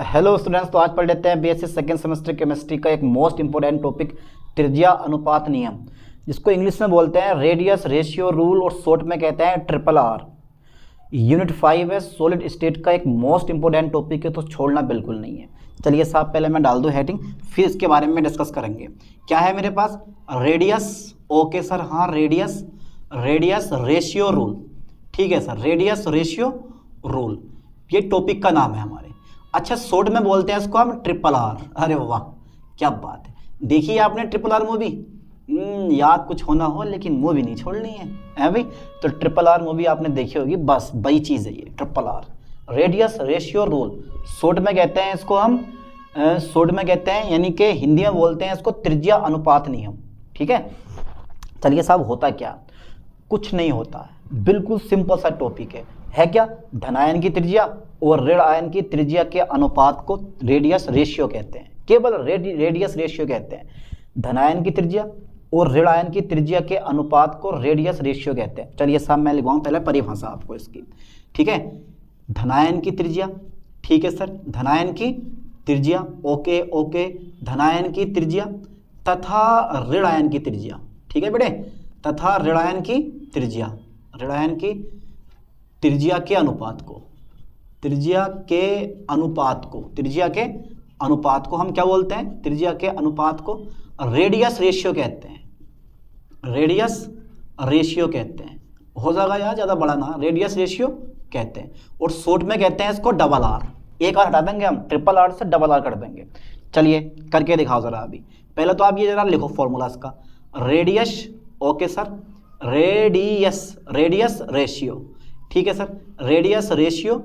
Hello students, तो आज पढ़ लेते हैं बीएससी सेकेंड सेमेस्टर केमिस्ट्री का एक मोस्ट इंपॉर्टेंट टॉपिक त्रिज्या अनुपात नियम, जिसको इंग्लिश में बोलते हैं रेडियस रेशियो रूल और शॉर्ट में कहते हैं ट्रिपल आर। यूनिट 5 है, सॉलिड स्टेट का एक मोस्ट इंपॉर्टेंट टॉपिक है, तो छोड़ना बिल्कुल नहीं है। चलिए साहब, पहले मैं डाल दूँ हेडिंग, फिर इसके बारे में डिस्कस करेंगे। क्या है मेरे पास? रेडियस, ओके सर, हाँ रेडियस रेशियो रूल, ठीक है सर, रेडियस रेशियो रूल, ये टॉपिक का नाम है हमारे। अच्छा, शॉर्ट में बोलते हैं इसको हम ट्रिपल आर। अरे वाह, क्या बात है। देखिए आपने ट्रिपल आर मूवी, याद कुछ होना हो लेकिन मूवी नहीं छोड़नी है भाई। तो ट्रिपल आर मूवी आपने देखी होगी, बस वही चीज़ है ये triple R, radius ratio rule. Short में कहते हैं इसको हम, शॉर्ट में कहते हैं, यानी कि हिंदी में बोलते हैं इसको त्रिज्या अनुपात नियम, ठीक है। चलिए साहब, होता क्या? कुछ नहीं होता है, बिल्कुल सिंपल सा टॉपिक है क्या? धनायन की त्रिज्या और ऋण आयन की त्रिज्या के अनुपात को रेडियस रेशियो कहते हैं, केवल रेडियस रेशियो कहते हैं। धनायन की त्रिज्या और ऋण आयन की त्रिज्या के अनुपात को रेडियस रेशियो कहते हैं। चलिए साहब, मैं लिखवाऊँ पहले परिभाषा आपको इसकी, ठीक है। धनायन की त्रिज्या, ठीक है सर, धनायन की त्रिज्या, ओके, धनायन की त्रिज्या तथा ऋण आयन की त्रिज्या, ठीक है बेटे, तथा ऋण आयन की त्रिज्या, ऋण आयन की त्रिज्या के अनुपात को, त्रिज्या के अनुपात को हम क्या बोलते हैं? त्रिज्या के अनुपात को रेडियस रेशियो कहते हैं, रेडियस रेशियो कहते हैं। हो जाएगा यार, ज़्यादा बड़ा ना, रेडियस रेशियो कहते हैं। और शॉर्ट में कहते हैं इसको डबल आर। एक आर हटा देंगे हम, ट्रिपल आर से डबल आर कर देंगे। चलिए करके दिखाओ ज़रा अभी। पहले तो आप ये ज़रा लिखो फॉर्मूला इसका, radius, okay sir, radius ratio, ठीक है sir, radius ratio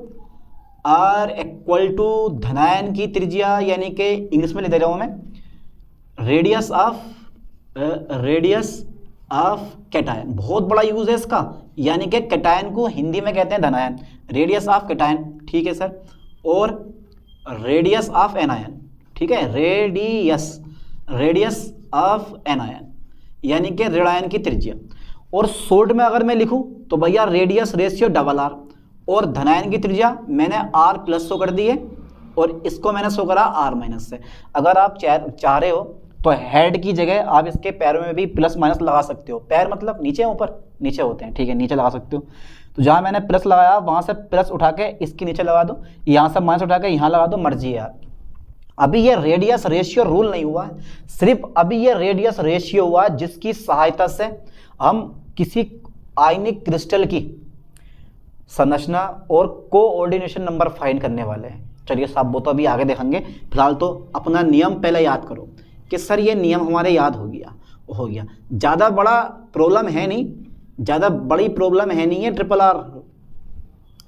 R equal to धनायन की त्रिज्या, यानी कि इंग्लिश में लिख दे रहा हूँ मैं, रेडियस ऑफ कैटायन। बहुत बड़ा यूज है इसका, यानी कि कैटायन को हिंदी में कहते हैं धनायन, रेडियस ऑफ कैटायन, ठीक है सर, और रेडियस ऑफ एनायन, ठीक है, रेडियस ऑफ एनायन, यानी कि ऋण आयन की त्रिज्या। और शॉर्ट में अगर मैं लिखूं तो भैया रेडियस रेशियो डबल आर, और धनायन की त्रिज्या मैंने आर प्लस शो कर दी है और इसको मैंने शो करा आर माइनस से। अगर आप चाह रहे हो तो हेड की जगह आप इसके पैरों में भी प्लस माइनस लगा सकते हो। पैर मतलब नीचे ऊपर, नीचे होते हैं, ठीक है, नीचे लगा सकते हो। तो जहाँ मैंने प्लस लगाया वहाँ से प्लस उठा के इसके नीचे लगा दो, यहाँ से माइनस उठा के यहाँ लगा दो, मर्जी है आपकी। अभी ये रेडियस रेशियो रूल नहीं हुआ है, सिर्फ अभी ये रेडियस रेशियो हुआ जिसकी सहायता से हम किसी आयनिक क्रिस्टल की संरचना और कोऑर्डिनेशन नंबर फाइंड करने वाले हैं। चलिए साहब, वो तो अभी आगे देखेंगे, फिलहाल तो अपना नियम पहले याद करो कि सर ये नियम हमारे याद हो गया। ज़्यादा बड़ा प्रॉब्लम है नहीं, ज़्यादा बड़ी प्रॉब्लम है नहीं है, ट्रिपल आर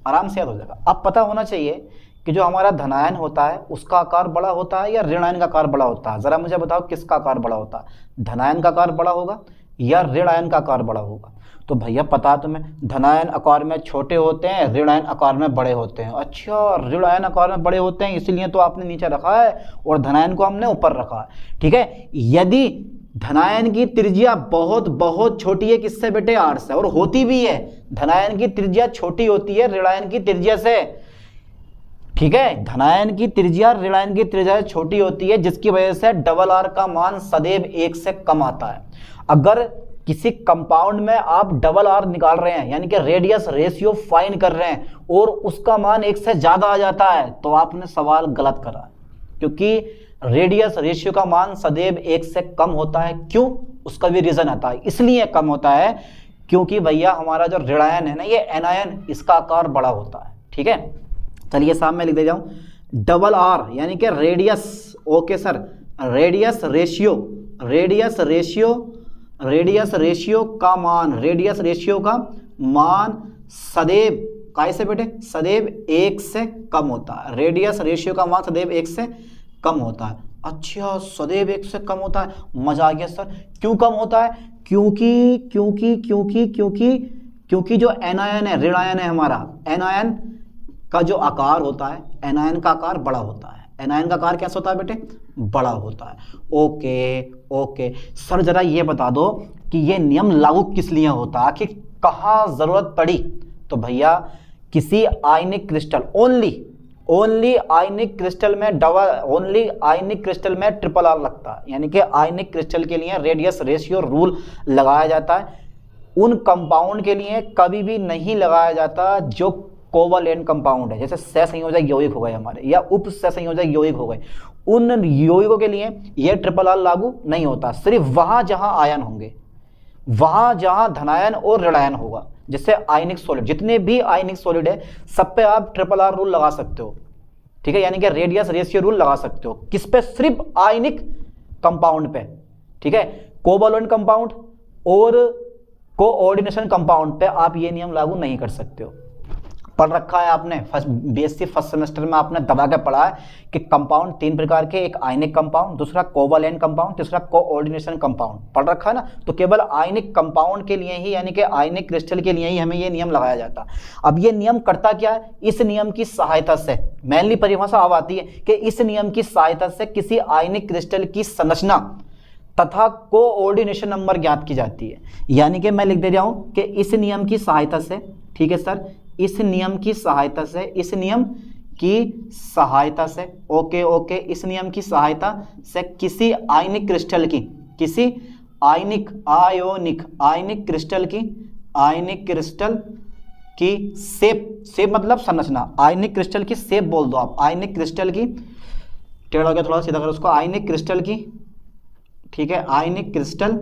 आराम से याद हो जाएगा। अब पता होना चाहिए कि जो हमारा धनायन होता है उसका आकार बड़ा होता है या ऋण आयन का आकार बड़ा होता है। ज़रा मुझे बताओ किसका आकार बड़ा होता है? धनायन का आकार बड़ा होगा या ऋण आयन का आकार बड़ा होगा? तो भैया पता तुम्हें, धनायन आकार में छोटे होते हैं, ऋण आयन आकार में बड़े होते हैं। अच्छा, ऋण आयन आकार में बड़े होते हैं, इसलिए तो आपने नीचे रखा है और धनायन को हमने ऊपर रखा है, ठीक है। यदि धनायन की त्रिज्या बहुत बहुत छोटी है, किससे बेटे? आर से, और होती भी है, धनायन की त्रिज्या छोटी होती है ऋण आयन की त्रिज्या से, ठीक है। धनायन की त्रिज्या ऋण आयन की त्रिज्या छोटी होती है, जिसकी वजह से डबल आर का मान सदैव 1 से कम आता है। अगर किसी कंपाउंड में आप डबल आर निकाल रहे हैं, यानी कि रेडियस रेशियो फाइंड कर रहे हैं, और उसका मान 1 से ज्यादा आ जाता है, तो आपने सवाल गलत करा, क्योंकि रेडियस रेशियो का मान सदैव 1 से कम होता है। क्यों? उसका भी रीजन आता है। इसलिए कम होता है क्योंकि भैया हमारा जो ऋण आयन है ना, ये एनायन, इसका आकार बड़ा होता है, ठीक है। चलिए साहब, मैं लिख दे जाऊं, डबल आर यानी कि radius, okay sir, radius ratio का मान सदैव, कैसे बेटे? सदैव 1 से कम होता है। रेडियस रेशियो का मान सदैव 1 से कम होता है। अच्छा, सदैव 1 से कम होता है, मजा आ गया सर। क्यों कम होता है? क्योंकि जो एनायन है, ऋण आयन है हमारा, एनायन का जो आकार होता है, एनायन का आकार बड़ा होता है। एनायन का आकार कैसा होता है बेटे? बड़ा होता है। ओके सर, जरा ये बता दो कि ये नियम लागू किस लिए होता है, कि कहाँ जरूरत पड़ी? तो भैया किसी आयनिक क्रिस्टल, ओनली आयनिक क्रिस्टल में ट्रिपल आर लगता है, यानी कि आयनिक क्रिस्टल के लिए रेडियस रेशियो रूल लगाया जाता है। उन कंपाउंड के लिए कभी भी नहीं लगाया जाता जो कोवलेंट कंपाउंड है, जैसे सहसंयोजक यौगिक हो गए हमारे या उप सहसंयोजक यौगिक हो गए, उन यौगिकों के लिए यह ट्रिपल आर लागू नहीं होता। सिर्फ वहां जहां आयन होंगे, वहां जहां धनायन और ऋणायन होगा, जैसे आयनिक सॉलिड, जितने भी आयनिक सॉलिड है सब पे आप ट्रिपल आर रूल लगा सकते हो, ठीक है, यानी कि रेडियस रेशियो रूल लगा सकते हो। किस पे? सिर्फ आयनिक कंपाउंड पे, ठीक है। कोवलेंट कंपाउंड और कोऑर्डिनेशन कंपाउंड पे आप ये नियम लागू नहीं कर सकते हो। पढ़ रखा है आपने बीएससी फर्स्ट सेमेस्टर में, आपने दबा के पढ़ा है कि कंपाउंड 3 प्रकार के, एक आयनिक कंपाउंड, दूसरा कोवलेंट कंपाउंड, तीसरा कोऑर्डिनेशन कंपाउंड, पढ़ रखा है ना। तो केवल आयनिक कंपाउंड के लिए ही, यानी कि आयनिक क्रिस्टल के लिए ही हमें ये नियम लगाया जाता। अब ये नियम करता क्या है? इस नियम की सहायता से, मेनली परिभाषा अब आती है कि इस नियम की सहायता से किसी आयनिक क्रिस्टल की संरचना तथा कोऑर्डिनेशन नंबर ज्ञात की जाती है। यानी कि मैं लिख दे रहा हूं कि इस नियम की सहायता से, ठीक है सर, इस नियम की सहायता से, इस नियम की सहायता से, ओके, इस नियम की सहायता से किसी आयनिक क्रिस्टल की, किसी आयनिक क्रिस्टल की शेप मतलब संरचना, आयनिक क्रिस्टल की शेप बोल दो आप, आयनिक क्रिस्टल की, टेढ़ा हो गया थोड़ा सीधा करो उसको, आयनिक क्रिस्टल की, ठीक है, आयनिक क्रिस्टल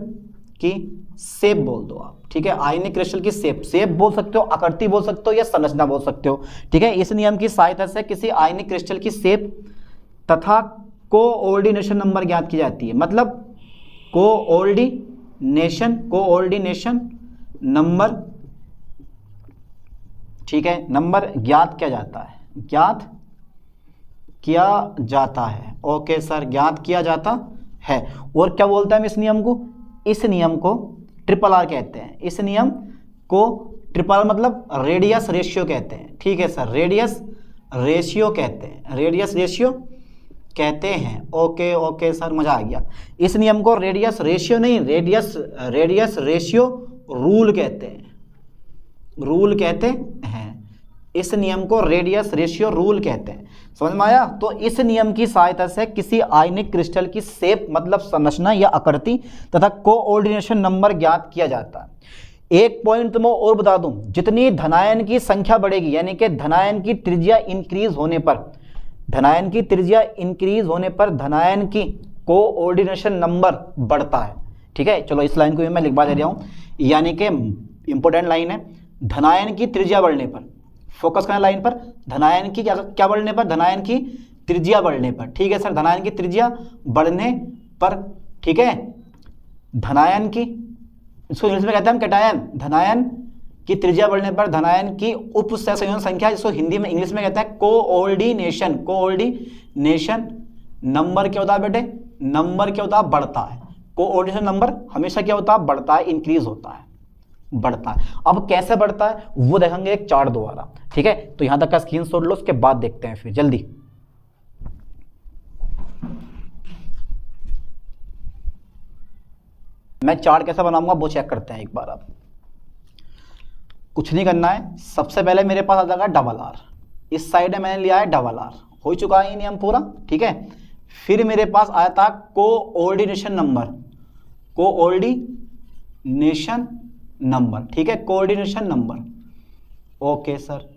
की शेप बोल दो आप, ठीक है, आयनिक क्रिस्टल की शेप बोल सकते हो, आकृति बोल सकते हो या संरचना बोल सकते हो, ठीक है। इस नियम की सहायता से किसी आयनिक क्रिस्टल की शेप तथा कोऑर्डिनेशन नंबर ज्ञात की जाती है। मतलब कोऑर्डिनेशन नंबर, ठीक है, नंबर ज्ञात किया जाता है, ओके सर, ज्ञात किया जाता है। और क्या बोलते हैं हम इस नियम को? इस नियम को ट्रिपल आर कहते हैं। इस नियम को ट्रिपल आर मतलब रेडियस रेशियो कहते हैं, ठीक है सर, रेडियस रेशियो कहते हैं, ओके सर, मजा आ गया। इस नियम को रेडियस रेशियो नहीं, रेडियस रेशियो रूल कहते हैं, इस नियम को रेडियस रेशियो रूल कहते हैं। समझ में आया? तो इस नियम की सहायता से किसी आयनिक क्रिस्टल की शेप मतलब संरचना या आकृति तथा कोऑर्डिनेशन नंबर ज्ञात किया जाता है। एक पॉइंट तो मैं और बता दूं, जितनी धनायन की संख्या बढ़ेगी, यानी कि धनायन की त्रिज्या इंक्रीज होने पर धनायन की कोऑर्डिनेशन नंबर बढ़ता है, ठीक है। चलो इस लाइन को भी मैं लिखवा दे रहा हूं, यानी कि इंपॉर्टेंट लाइन है, धनायन की त्रिज्या बढ़ने पर, फोकस करना लाइन पर, धनायन की क्या बढ़ने पर? धनायन की त्रिज्या बढ़ने पर, ठीक है सर, धनायन की त्रिज्या बढ़ने पर, ठीक है, धनायन की, इसको इंग्लिश में कहते हैं हम कैटायन, धनायन की त्रिज्या बढ़ने पर धनायन की उप सहसंयोजन संख्या, जिसको हिंदी में इंग्लिश में कहते हैं कोऑर्डिनेशन नंबर क्या होता है बेटे? नंबर क्या होता है? बढ़ता है। कोऑर्डिनेशन नंबर हमेशा क्या होता है? बढ़ता है, इंक्रीज होता है, बढ़ता है। अब कैसे बढ़ता है वो देखेंगे एक चार्ट द्वारा, ठीक है। तो यहां तक का स्क्रीनशॉट लो, उसके बाद देखते हैं फिर जल्दी। मैं चार्ट कैसा बनाऊंगा वो चेक करते हैं एक बार। आप कुछ नहीं करना है, सबसे पहले मेरे पास आ जाएगा डबल आर, इस साइड में मैंने लिया है डबल आर, हो चुका है ये नियम पूरा, ठीक है। फिर मेरे पास आया था कोऑर्डिनेशन नंबर, ठीक है, कोऑर्डिनेशन नंबर, ओके सर।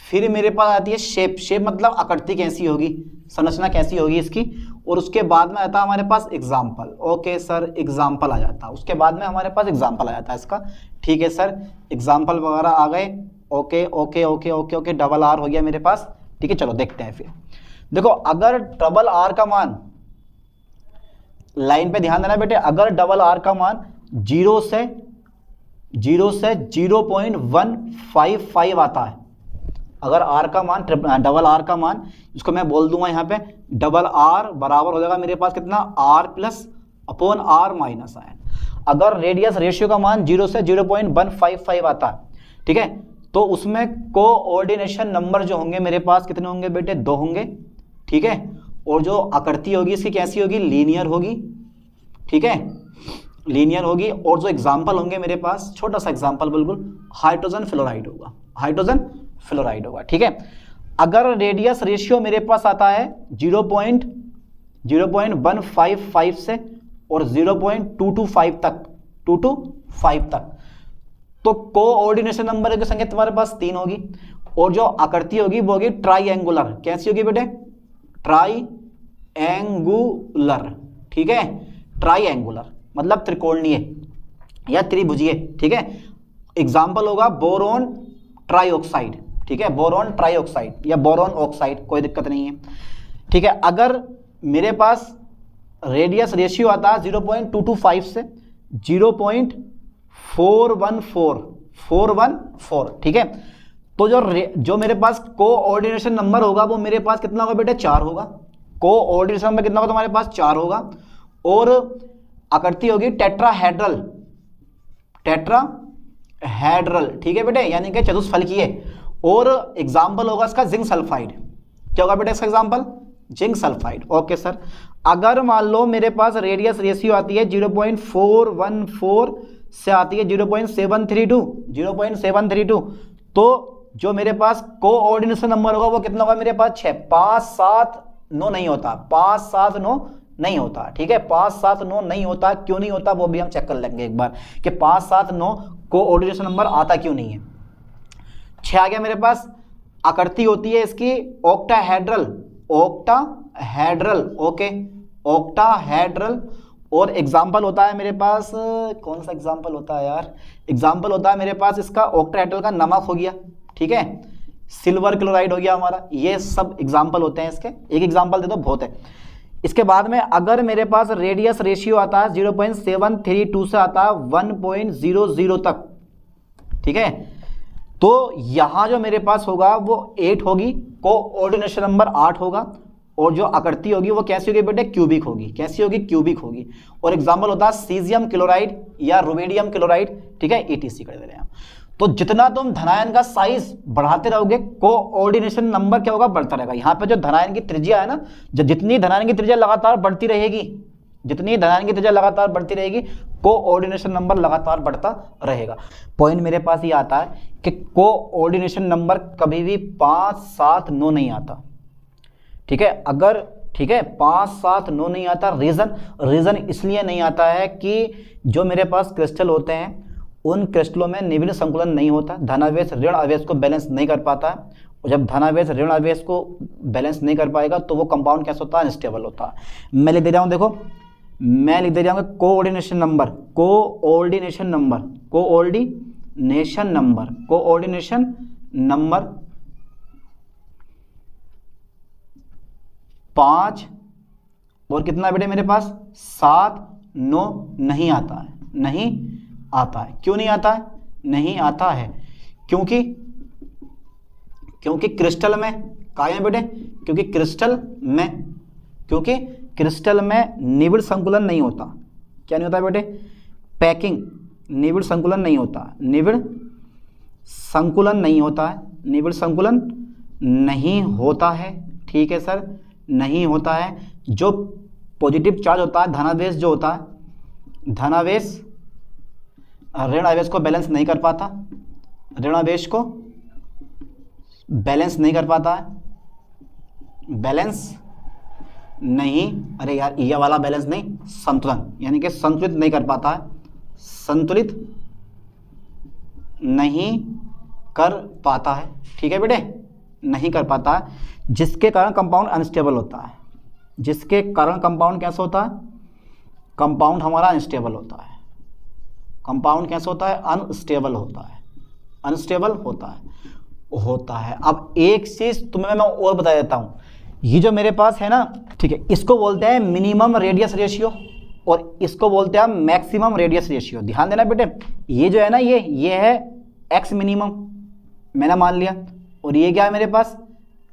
फिर मेरे पास आती है शेप मतलब आकृति कैसी होगी, संरचना कैसी होगी इसकी, और उसके बाद में आता है हमारे पास एग्जाम्पल, ओके सर, एग्जाम्पल आ जाता है, उसके बाद में हमारे पास एग्जाम्पल आ जाता है इसका, ठीक है सर, एग्जाम्पल वगैरह आ गए, ओके, डबल आर हो गया मेरे पास, ठीक है। चलो देखते हैं फिर। देखो अगर डबल आर का मान, लाइन पे ध्यान देना बेटे, अगर डबल आर का मान 0 से 0.155 आता है, अगर आर का मान, डबल आर का मान, इसको मैं बोल दूंगा यहाँ पे डबल आर बराबर हो जाएगा मेरे पास कितना? R plus upon R minus ion. अगर रेडियस रेशियो का मान 0 से 0.155 आता है, ठीक है, तो उसमें कोऑर्डिनेशन नंबर जो होंगे मेरे पास कितने होंगे बेटे? 2 होंगे, ठीक है। और जो आकृति होगी इसकी कैसी होगी? लीनियर होगी, ठीक है, लीनियर होगी। और जो एग्जाम्पल होंगे मेरे पास, छोटा सा एग्जाम्पल बिल्कुल, हाइड्रोजन फ्लोराइड होगा, ठीक है। अगर रेडियस रेशियो मेरे पास आता है 0.155 से और 0.225 तक, 225 तक, तो कोऑर्डिनेशन नंबर की संख्या तुम्हारे पास 3 होगी और जो आकृति होगी वो होगी ट्राइएंगुलर। कैसी होगी बेटे? ट्राइएंगुलर, ठीक है, ट्राइएंगुलर मतलब त्रिकोणीय या त्रिभुजीय, ठीक है। एग्जाम्पल होगा बोरोन ट्राइऑक्साइड, ठीक है, बोरोन ट्राइऑक्साइड या बोरोन ऑक्साइड, कोई दिक्कत नहीं है, ठीक है। अगर मेरे पास रेडियस रेशियो आता है 0.225 से 0.414, ठीक है, तो जो मेरे पास कोऑर्डिनेशन नंबर होगा वो मेरे पास कितना होगा बेटे? 4 होगा। कोऑर्डिनेशन नंबर कितना होगा तुम्हारे पास? 4 होगा। और आकृति होगी टेट्राहेड्रल, टेट्राहेड्रल, ठीक है बेटे, यानी कि चतुष्फलकीय। और एग्जाम्पल होगा इसका जिंक सल्फाइड। क्या होगा बेटे इसका example? Zinc sulphide. Okay sir. अगर मान लो मेरे पास रेडियस रेशियो आती है 0.414 से आती है 0.732, तो जो मेरे पास कोऑर्डिनेशन नंबर होगा वो कितना होगा मेरे पास? 6। 5 7 9 नहीं होता, 5 7 9 नहीं होता, ठीक है, 5 7 9 नहीं होता। क्यों नहीं होता वो भी हम चेक कर लेंगे एक बार कि 5 7 9 कोऑर्डिनेशन नंबर आता क्यों नहीं है। 6 आ गया मेरे पास। आकृति होती है इसकी ऑक्टाहेड्रल, ऑक्टाहेड्रल, ओके, ऑक्टाहेड्रल। और एग्जाम्पल होता है मेरे पास, कौन सा एग्जाम्पल होता है यार? एग्जाम्पल होता है मेरे पास इसका ऑक्टाहेड्रल का नमक हो गया, ठीक है, सिल्वर क्लोराइड हो गया हमारा, ये सब एग्जाम्पल होते हैं इसके। एक एग्जाम्पल दे दो बहुत है। इसके बाद में अगर मेरे पास रेडियस रेशियो आता है 0.732 से आता है 1.00 तक, ठीक है, तो यहां जो मेरे पास होगा वो 8 होगी, कोऑर्डिनेशन नंबर 8 होगा। और जो आकृति होगी वो कैसी होगी बेटे? क्यूबिक होगी। कैसी होगी? क्यूबिक होगी। और एग्जाम्पल होता है सीजियम क्लोराइड या रुबेडियम क्लोराइड, ठीक है, ETC कर दे रहे हैं। तो जितना तुम धनायन का साइज बढ़ाते रहोगे कोऑर्डिनेशन नंबर क्या होगा? बढ़ता रहेगा। यहाँ पे जो धनायन की त्रिज्या है ना, जितनी धनायन की त्रिज्या लगातार बढ़ती रहेगी, जितनी धनायन की त्रिज्या लगातार बढ़ती रहेगी, कोऑर्डिनेशन नंबर लगातार बढ़ता रहेगा। पॉइंट मेरे पास ये आता है कि कोऑर्डिनेशन नंबर कभी भी 5 7 9 नहीं आता, ठीक है। अगर, ठीक है, 5 7 9 नहीं आता। रीजन इसलिए नहीं आता है कि जो मेरे पास क्रिस्टल होते हैं उन क्रिस्टलों में निविड़ संकुलन नहीं होता, धनावेश ऋण आवेश को बैलेंस नहीं कर पाता है। और जब धनावेश ऋण आवेश को बैलेंस नहीं कर पाएगा तो वो कंपाउंड कैसा होता है? अनस्टेबल होता है। मैं लिख दे रहा हूँ, देखो मैं लिख दे रहा हूँ coordination number, coordination number, coordination number, coordination number 5 और कितना बेटे मेरे पास? 7 9 नहीं आता है, नहीं आता है। क्यों नहीं आता है? नहीं आता है क्योंकि क्रिस्टल में क्या है बेटे? क्योंकि क्रिस्टल में निविड़ संकुलन नहीं होता। क्या नहीं होता बेटे? पैकिंग, निविड़ संकुलन नहीं होता, निविड़ संकुलन नहीं होता है, निविड़ संकुलन नहीं होता है, ठीक है सर, नहीं होता है। जो पॉजिटिव चार्ज होता है, धनावेश जो होता है, धनावेश ऋण आवेश को बैलेंस नहीं कर पाता, ऋण आवेश को बैलेंस नहीं कर पाता है, बैलेंस नहीं, अरे यार ये वाला बैलेंस नहीं, संतुलन, यानी कि संतुलित नहीं कर पाता है, संतुलित नहीं कर पाता है, ठीक है बेटे, नहीं कर पाता है, जिसके कारण कंपाउंड अनस्टेबल होता है, जिसके कारण कंपाउंड कैसा होता है? कंपाउंड हमारा अनस्टेबल होता है। कंपाउंड कैसा होता है? अनस्टेबल होता है, अनस्टेबल होता है। अब एक चीज तुम्हें मैं और बता देता हूं, ये जो मेरे पास है ना, ठीक है, इसको बोलते हैं मिनिमम रेडियस रेशियो और इसको बोलते हैं मैक्सिमम रेडियस रेशियो। ध्यान देना बेटे, ये जो है ना, ये है एक्स मिनिमम, मैंने मान लिया, और ये क्या है मेरे पास?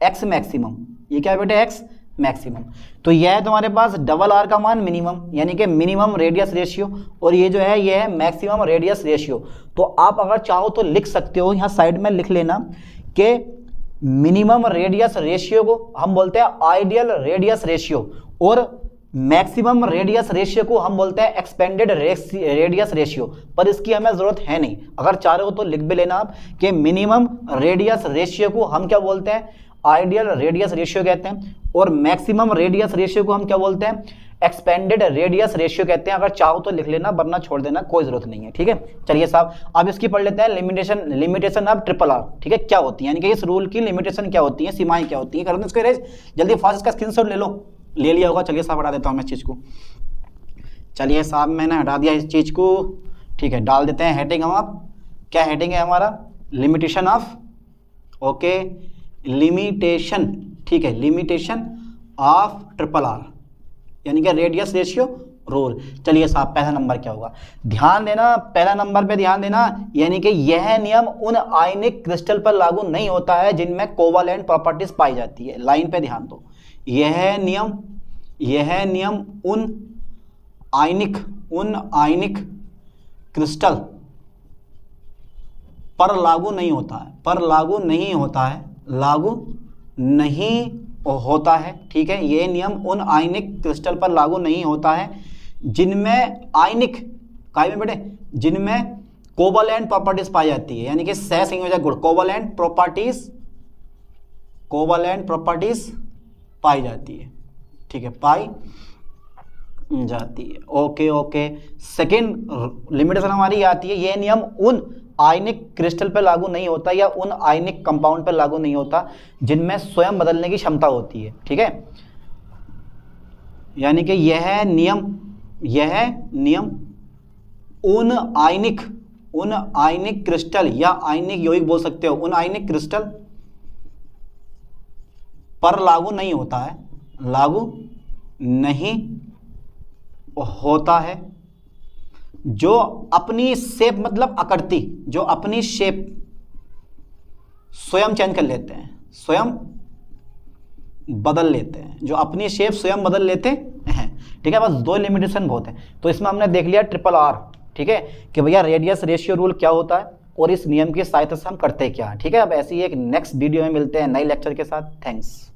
X maximum. ये क्या है बेटे? X maximum. तो यह है तुम्हारे पास डबल आर का मान मिनिमम, यानी कि मिनिमम रेडियस रेशियो, और ये जो है ये है मैक्सिमम रेडियस रेशियो। तो आप अगर चाहो तो लिख सकते हो, यहाँ साइड में लिख लेना कि मिनिमम रेडियस रेशियो को हम बोलते हैं आइडियल रेडियस रेशियो और मैक्सिमम रेडियस रेशियो को हम बोलते हैं एक्सपेंडेड रेडियस रेशियो। पर इसकी हमें जरूरत है नहीं, अगर चाह रहे हो तो लिख भी लेना आप कि मिनिमम रेडियस रेशियो को हम क्या बोलते हैं? आइडियल रेडियस रेशियो कहते हैं, और मैक्सिमम रेडियस रेशियो को हम क्या बोलते हैं, एक्सपेंडेड रेडियस रेशियो कहते हैं। अगर चाहो तो लिख लेना, वरना छोड़ देना, कोई जरूरत नहीं है, ठीक है। चलिए साहब, अब इसकी पढ़ लेते हैं लिमिटेशन ऑफ ट्रिपल आर, ठीक है, क्या होती है, यानी कि इस रूल की लिमिटेशन क्या होती है, सीमाएं क्या होती है। कर दो इसको इरेज जल्दी, फास्ट इसका स्क्रीनशॉट ले लो, ले लिया होगा। चलिए साहब हटा देता हूँ मैं इस चीज़ को। चलिए साहब मैंने हटा दिया इस चीज़ को, ठीक है। डाल देते हैं हेडिंग हम, आप क्या हेडिंग है हमारा, लिमिटेशन ऑफ, ओके, लिमिटेशन, ठीक है, लिमिटेशन ऑफ ट्रिपल आर, यानी कि रेडियस रेशियो रूल। चलिए साहब पहला नंबर क्या होगा, ध्यान देना, पहला नंबर पे ध्यान देना, यानी कि यह नियम उन आयनिक क्रिस्टल पर लागू नहीं होता है जिनमें कोवालेंट प्रॉपर्टीज पाई जाती है। लाइन पे ध्यान दो, यह नियम उन आयनिक क्रिस्टल पर लागू नहीं होता है, ठीक है। ये नियम उन आयनिक क्रिस्टल पर लागू नहीं होता है जिनमें आयनिक काय में बेटे, जिनमें कोवलेंट प्रॉपर्टीज पाई जाती है, यानी कि सहसंयोजक गुण, कोवलेंट प्रॉपर्टीज पाई जाती है, ठीक है, पाई जाती है। ओके, सेकेंड लिमिटेशन हमारी आती है, यह नियम उन आयनिक क्रिस्टल पर लागू नहीं होता या उन आयनिक कंपाउंड पर लागू नहीं होता जिनमें स्वयं बदलने की क्षमता होती है, ठीक है। यानी कि यह नियम उन आयनिक क्रिस्टल या आयनिक यौगिक बोल सकते हो, उन आयनिक क्रिस्टल पर लागू नहीं होता है जो अपनी शेप, मतलब आकृति, जो अपनी शेप स्वयं चेंज कर लेते हैं, स्वयं बदल लेते हैं, जो अपनी शेप स्वयं बदल लेते हैं, ठीक है। बस दो लिमिटेशन बहुत है। तो इसमें हमने देख लिया ट्रिपल आर, ठीक है, कि भैया रेडियस रेशियो रूल क्या होता है और इस नियम की सहायता से हम करते क्या, ठीक है। अब ऐसी एक नेक्स्ट वीडियो में मिलते हैं नए लेक्चर के साथ। थैंक्स।